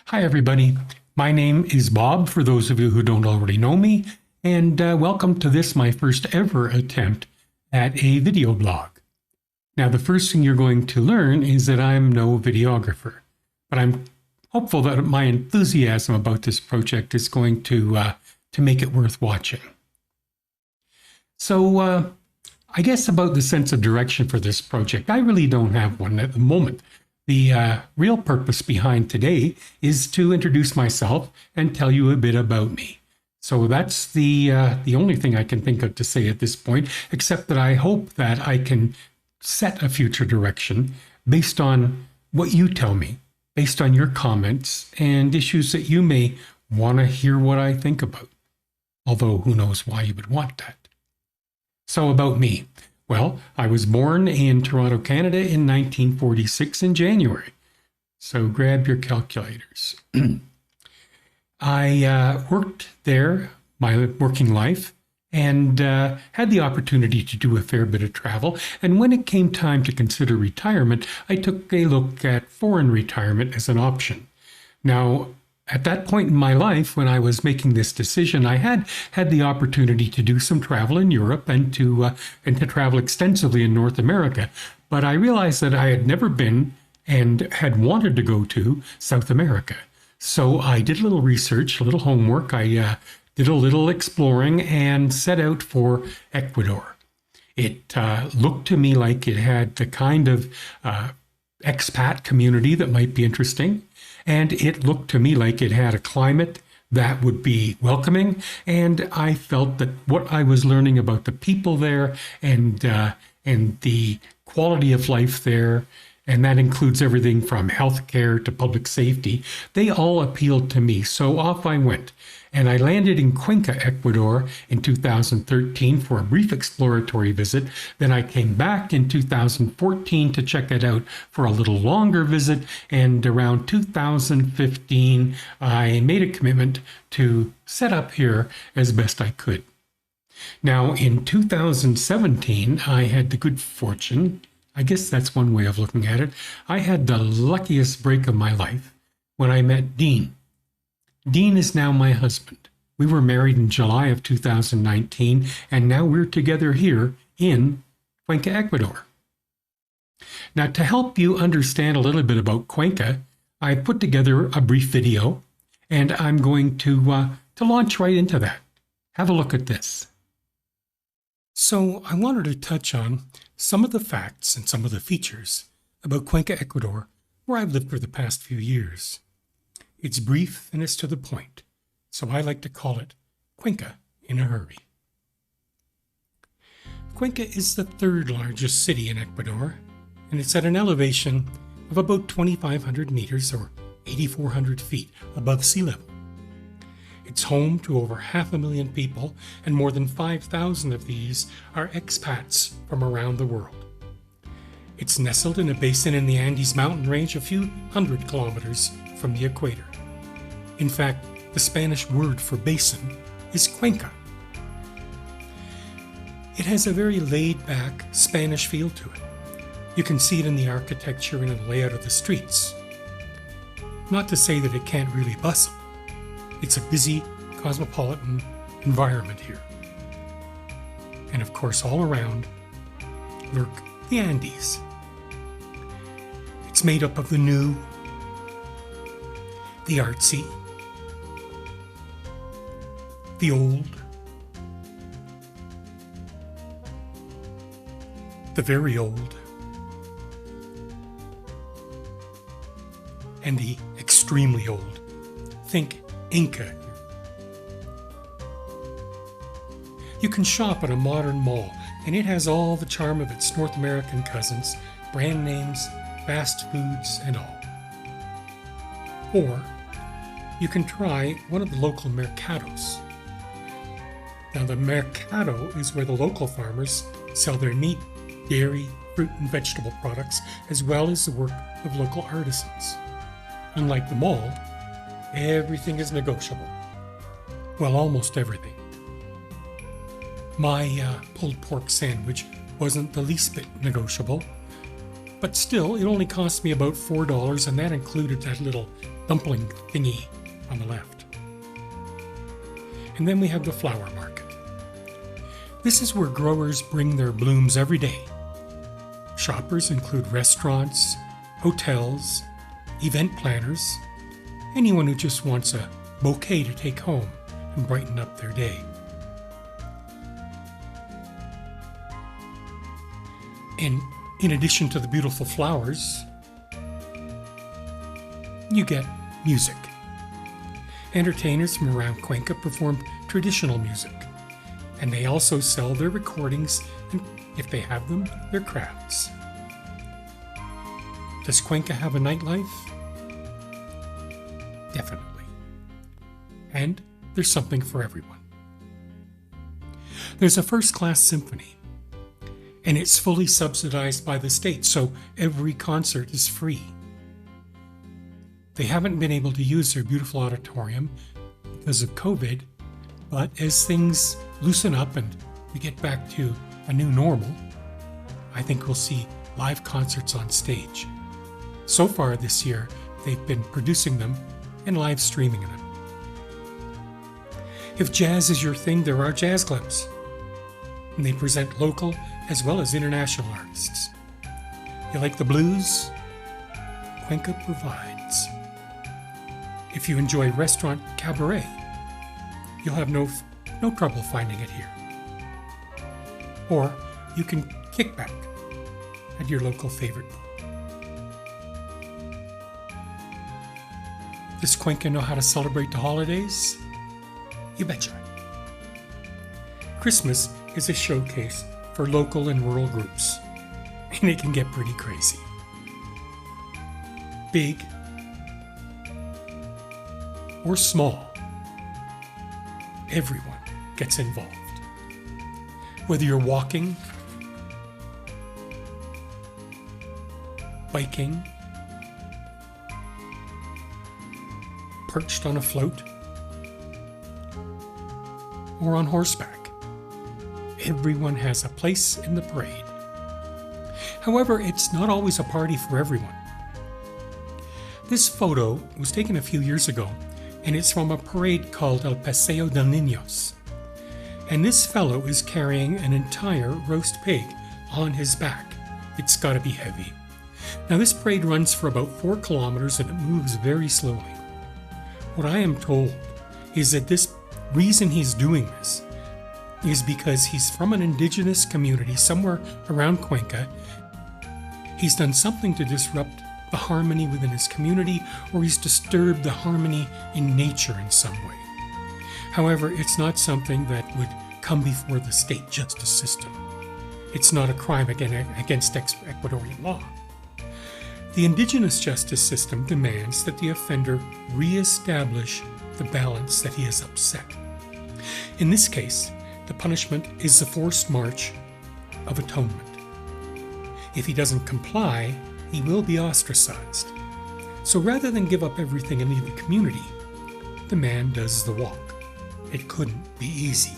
Hi, everybody. My name is Bob, for those of you who don't already know me, and welcome to this, my first ever attempt at a video blog. Now, the first thing you're going to learn is that I'm no videographer, but I'm hopeful that my enthusiasm about this project is going to make it worth watching. So, I guess about the sense of direction for this project, I really don't have one at the moment. The real purpose behind today is to introduce myself and tell you a bit about me. So that's the only thing I can think of to say at this point, except that I hope that I can set a future direction based on what you tell me, based on your comments and issues that you may want to hear what I think about. Although who knows why you would want that. So about me. Well, I was born in Toronto, Canada in 1946 in January. So grab your calculators. I worked there my working life and had the opportunity to do a fair bit of travel. And when it came time to consider retirement, I took a look at foreign retirement as an option. Now, at that point in my life, when I was making this decision, I had the opportunity to do some travel in Europe and to travel extensively in North America. But I realized that I had never been and had wanted to go to South America. So I did a little research, a little homework. I did a little exploring and set out for Ecuador. It looked to me like it had the kind of expat community that might be interesting. And it looked to me like it had a climate that would be welcoming. And I felt that what I was learning about the people there and the quality of life there, and that includes everything from healthcare to public safety, they all appealed to me. So off I went. And I landed in Cuenca, Ecuador in 2013 for a brief exploratory visit. Then I came back in 2014 to check it out for a little longer visit. And around 2015, I made a commitment to set up here as best I could. Now, in 2017, I had the good fortune, I guess that's one way of looking at it, I had the luckiest break of my life when I met Dean. Dean is now my husband. We were married in July of 2019, and now we're together here in Cuenca, Ecuador. Now, to help you understand a little bit about Cuenca, I put together a brief video, and I'm going to launch right into that. Have a look at this. So I wanted to touch on some of the facts and some of the features about Cuenca, Ecuador, where I've lived for the past few years. It's brief and it's to the point, so I like to call it Cuenca in a hurry. Cuenca is the third largest city in Ecuador, and it's at an elevation of about 2,500 meters or 8,400 feet above sea level. It's home to over 500,000 people, and more than 5,000 of these are expats from around the world. It's nestled in a basin in the Andes mountain range a few hundred kilometers from the equator. In fact, the Spanish word for basin is Cuenca. It has a very laid-back Spanish feel to it. You can see it in the architecture and in the layout of the streets. Not to say that it can't really bustle. It's a busy, cosmopolitan environment here. And of course, all around lurk the Andes. It's made up of the new, the artsy, the old, the very old, and the extremely old. Think Inca. You can shop at a modern mall, and it has all the charm of its North American cousins, brand names, fast foods, and all. Or you can try one of the local mercados. Now, the mercado is where the local farmers sell their meat, dairy, fruit, and vegetable products, as well as the work of local artisans. Unlike the mall, everything is negotiable. Well, almost everything. My pulled pork sandwich wasn't the least bit negotiable, But still, it only cost me about $4, and that included that little dumpling thingy on the left. And then we have the flower market. This is where growers bring their blooms every day. Shoppers include restaurants, hotels, event planners, anyone who just wants a bouquet to take home and brighten up their day. And in addition to the beautiful flowers, you get music. Entertainers from around Cuenca perform traditional music, and they also sell their recordings and, if they have them, their crafts. Does Cuenca have a nightlife? Definitely. And there's something for everyone. There's a first-class symphony, and it's fully subsidized by the state, so every concert is free. They haven't been able to use their beautiful auditorium because of COVID, but as things loosen up and we get back to a new normal, I think we'll see live concerts on stage. So far this year, they've been producing them and live streaming them. If jazz is your thing, there are jazz clubs, and they present local as well as international artists. You like the blues? Cuenca provides. If you enjoy restaurant cabaret, you'll have no trouble finding it here. Or you can kick back at your local favorite bar. Does Cuenca know how to celebrate the holidays? You betcha. Christmas is a showcase for local and rural groups, and it can get pretty crazy. Big or small, everyone gets involved. Whether you're walking, biking, perched on a float, or on horseback, everyone has a place in the parade. However, it's not always a party for everyone. This photo was taken a few years ago, and it's from a parade called El Paseo de Niños. And this fellow is carrying an entire roast pig on his back. It's got to be heavy. Now, this parade runs for about 4 kilometers and it moves very slowly. What I am told is that this reason he's doing this is because he's from an indigenous community somewhere around Cuenca. He's done something to disrupt the harmony within his community, or he's disturbed the harmony in nature in some way. However, it's not something that would come before the state justice system. It's not a crime against Ecuadorian law. The indigenous justice system demands that the offender re-establish the balance that he has upset. In this case, the punishment is the forced march of atonement. If he doesn't comply, he will be ostracized. So rather than give up everything and leave the community, the man does the walk. It couldn't be easy.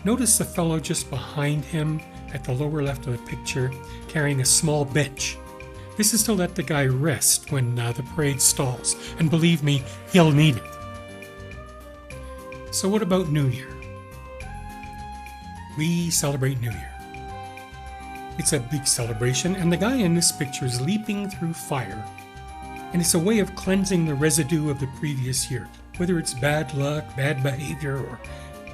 Notice the fellow just behind him at the lower left of the picture carrying a small bench. This is to let the guy rest when the parade stalls, and believe me, he'll need it. So what about New Year? We celebrate New Year. It's a big celebration, and the guy in this picture is leaping through fire. And it's a way of cleansing the residue of the previous year, whether it's bad luck, bad behavior, or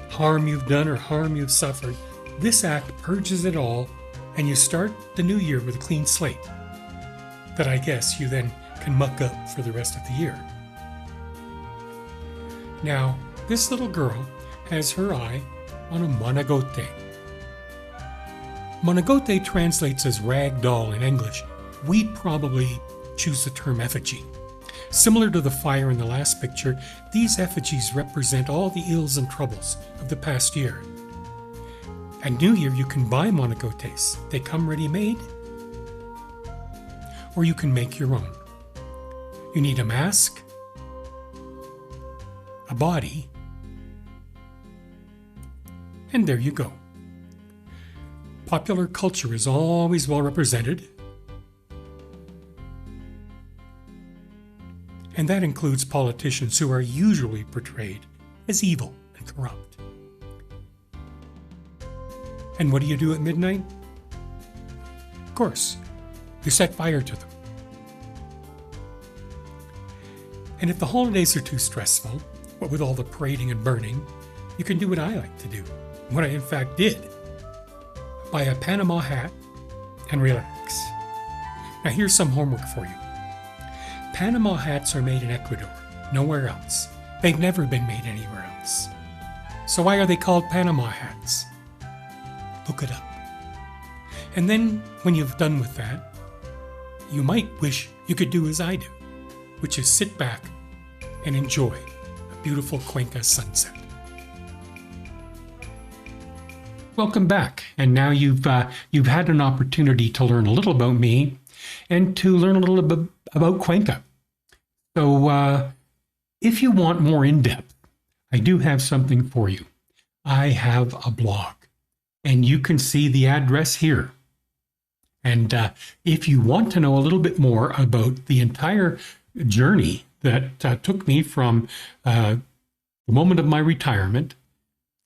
harm you've done or harm you've suffered. This act purges it all, and you start the new year with a clean slate that I guess you then can muck up for the rest of the year. Now, this little girl has her eye on a monagote. Monagote translates as rag doll in English. We'd probably choose the term effigy. Similar to the fire in the last picture, these effigies represent all the ills and troubles of the past year. At New Year, you can buy monagotes. They come ready-made, or you can make your own. You need a mask, a body, and there you go. Popular culture is always well represented, And that includes politicians who are usually portrayed as evil and corrupt. And what do you do at midnight? Of course, you set fire to them. And if the holidays are too stressful, what with all the parading and burning, you can do what I like to do, what I in fact did. Buy a Panama hat and relax. Now here's some homework for you. Panama hats are made in Ecuador, nowhere else. They've never been made anywhere else. So why are they called Panama hats? Look it up. And then when you've done with that, you might wish you could do as I do, which is sit back and enjoy a beautiful Cuenca sunset. Welcome back. And now you've had an opportunity to learn a little about me and to learn a little bit about Cuenca. So if you want more in-depth, I do have something for you. I have a blog, and you can see the address here. And if you want to know a little bit more about the entire journey that took me from the moment of my retirement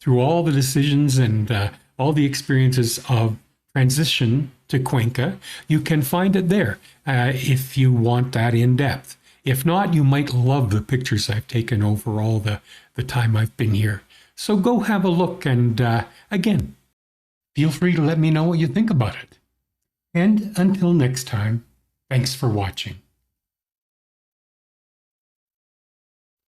through all the decisions and all the experiences of transition to Cuenca, you can find it there if you want that in depth. If not, you might love the pictures I've taken over all the time I've been here. So go have a look, and again, feel free to let me know what you think about it. And until next time, thanks for watching.